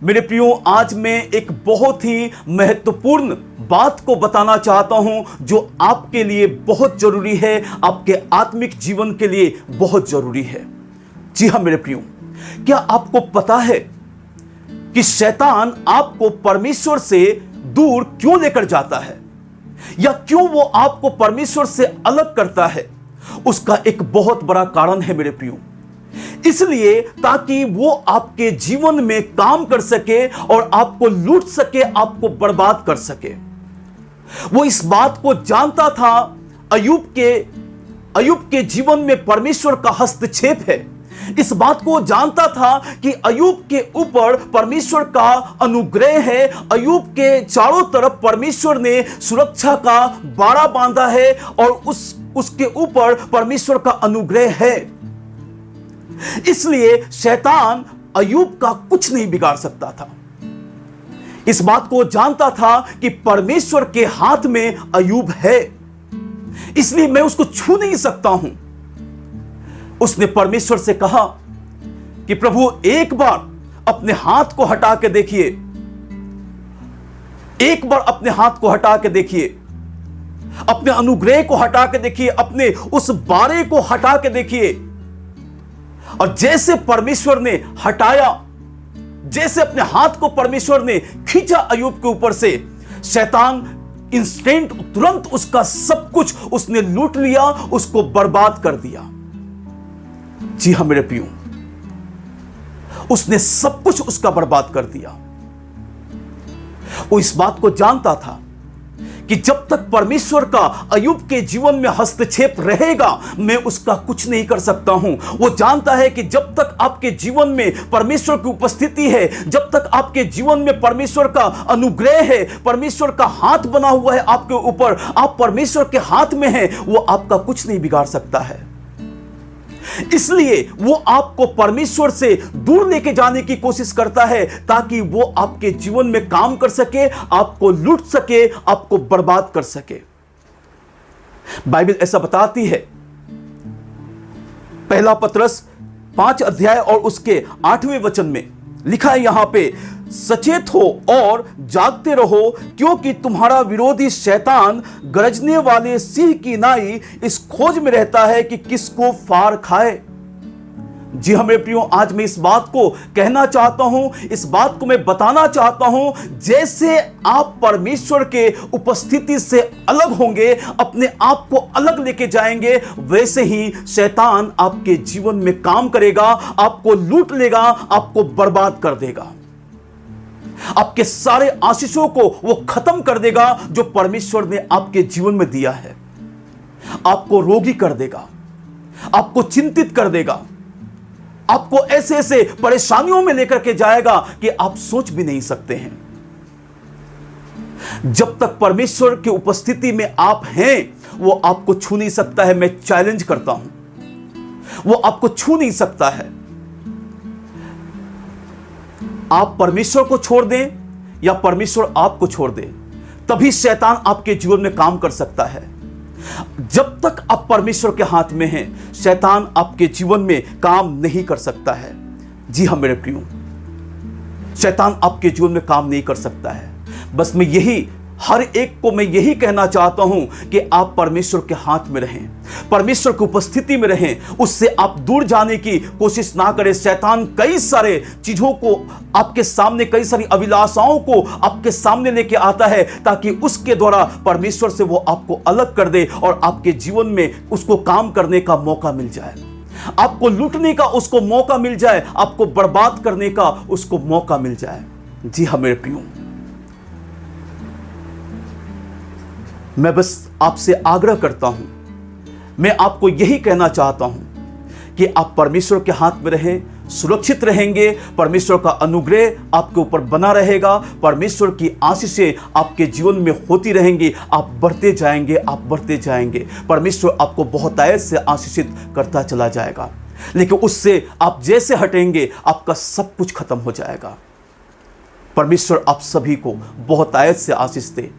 मेरे प्रियो, आज मैं एक बहुत ही महत्वपूर्ण बात को बताना चाहता हूं जो आपके लिए बहुत जरूरी है, आपके आत्मिक जीवन के लिए बहुत जरूरी है। जी हां मेरे प्रियो, क्या आपको पता है कि शैतान आपको परमेश्वर से दूर क्यों लेकर जाता है या क्यों वो आपको परमेश्वर से अलग करता है? उसका एक बहुत बड़ा कारण है मेरे प्रियो, इसलिए ताकि वो आपके जीवन में काम कर सके और आपको लूट सके, आपको बर्बाद कर सके। वो इस बात को जानता था, अय्यूब के जीवन में परमेश्वर का हस्तक्षेप है। इस बात को जानता था कि अय्यूब के ऊपर परमेश्वर का अनुग्रह है, अय्यूब के चारों तरफ परमेश्वर ने सुरक्षा का बाड़ा बांधा है और उसके ऊपर परमेश्वर का अनुग्रह है। इसलिए शैतान अय्यूब का कुछ नहीं बिगाड़ सकता था। इस बात को जानता था कि परमेश्वर के हाथ में अय्यूब है, इसलिए मैं उसको छू नहीं सकता हूं। उसने परमेश्वर से कहा कि प्रभु, एक बार अपने हाथ को हटा के देखिए, एक बार अपने हाथ को हटा के देखिए, अपने अनुग्रह को हटा के देखिए, अपने उस बारे को हटा के देखिए। और जैसे परमेश्वर ने हटाया, जैसे अपने हाथ को परमेश्वर ने खींचा अय्यूब के ऊपर से, शैतान इंस्टेंट तुरंत उसका सब कुछ उसने लूट लिया, उसको बर्बाद कर दिया। जी हां मेरे प्रियो, उसने सब कुछ उसका बर्बाद कर दिया। वो इस बात को जानता था कि जब तक परमेश्वर का अय्यूब के जीवन में हस्तक्षेप रहेगा, मैं उसका कुछ नहीं कर सकता हूं। वो जानता है कि जब तक आपके जीवन में परमेश्वर की उपस्थिति है, जब तक आपके जीवन में परमेश्वर का अनुग्रह है, परमेश्वर का हाथ बना हुआ है आपके ऊपर, आप परमेश्वर के हाथ में हैं, वो आपका कुछ नहीं बिगाड़ सकता है। इसलिए वो आपको परमेश्वर से दूर लेके जाने की कोशिश करता है ताकि वो आपके जीवन में काम कर सके, आपको लूट सके, आपको बर्बाद कर सके। बाइबल ऐसा बताती है, पहला पतरस 5 अध्याय और उसके 8वें वचन में लिखा है, यहां पे, सचेत हो और जागते रहो, क्योंकि तुम्हारा विरोधी शैतान गरजने वाले सिंह की नाई इस खोज में रहता है कि किसको फाड़ खाए। जी हां मेरे प्रियो, आज मैं इस बात को कहना चाहता हूं, इस बात को मैं बताना चाहता हूं, जैसे आप परमेश्वर के उपस्थिति से अलग होंगे, अपने आप को अलग लेके जाएंगे, वैसे ही शैतान आपके जीवन में काम करेगा, आपको लूट लेगा, आपको बर्बाद कर देगा, आपके सारे आशीषों को वो खत्म कर देगा जो परमेश्वर ने आपके जीवन में दिया है। आपको रोगी कर देगा, आपको चिंतित कर देगा, आपको ऐसे ऐसे परेशानियों में लेकर के जाएगा कि आप सोच भी नहीं सकते हैं। जब तक परमेश्वर की उपस्थिति में आप हैं, वो आपको छू नहीं सकता है। मैं चैलेंज करता हूं, वो आपको छू नहीं सकता है। आप परमेश्वर को छोड़ दें या परमेश्वर आपको छोड़ दे, तभी शैतान आपके जीवन में काम कर सकता है। जब तक आप परमेश्वर के हाथ में हैं, शैतान आपके जीवन में काम नहीं कर सकता है। जी हां मेरे प्रियो, शैतान आपके जीवन में काम नहीं कर सकता है। बस हर एक को मैं यही कहना चाहता हूं कि आप परमेश्वर के हाथ में रहें, परमेश्वर की उपस्थिति में रहें, उससे आप दूर जाने की कोशिश ना करें। शैतान कई सारे चीजों को आपके सामने, कई सारी अभिलाषाओं को आपके सामने लेके आता है ताकि उसके द्वारा परमेश्वर से वो आपको अलग कर दे और आपके जीवन में उसको काम करने का मौका मिल जाए, आपको लूटने का उसको मौका मिल जाए, आपको बर्बाद करने का उसको मौका मिल जाए। जी हाँ मेरे प्रियो, मैं बस आपसे आग्रह करता हूं, मैं आपको यही कहना चाहता हूं कि आप परमेश्वर के हाथ में रहें, सुरक्षित रहेंगे, परमेश्वर का अनुग्रह आपके ऊपर बना रहेगा, परमेश्वर की आशीषें आपके जीवन में होती रहेंगी, आप बढ़ते जाएंगे, आप बढ़ते जाएंगे, परमेश्वर आपको बहुतायत से आशीषित करता चला जाएगा। लेकिन उससे आप जैसे हटेंगे, आपका सब कुछ खत्म हो जाएगा। परमेश्वर आप सभी को बहुतायत से आशीष दे।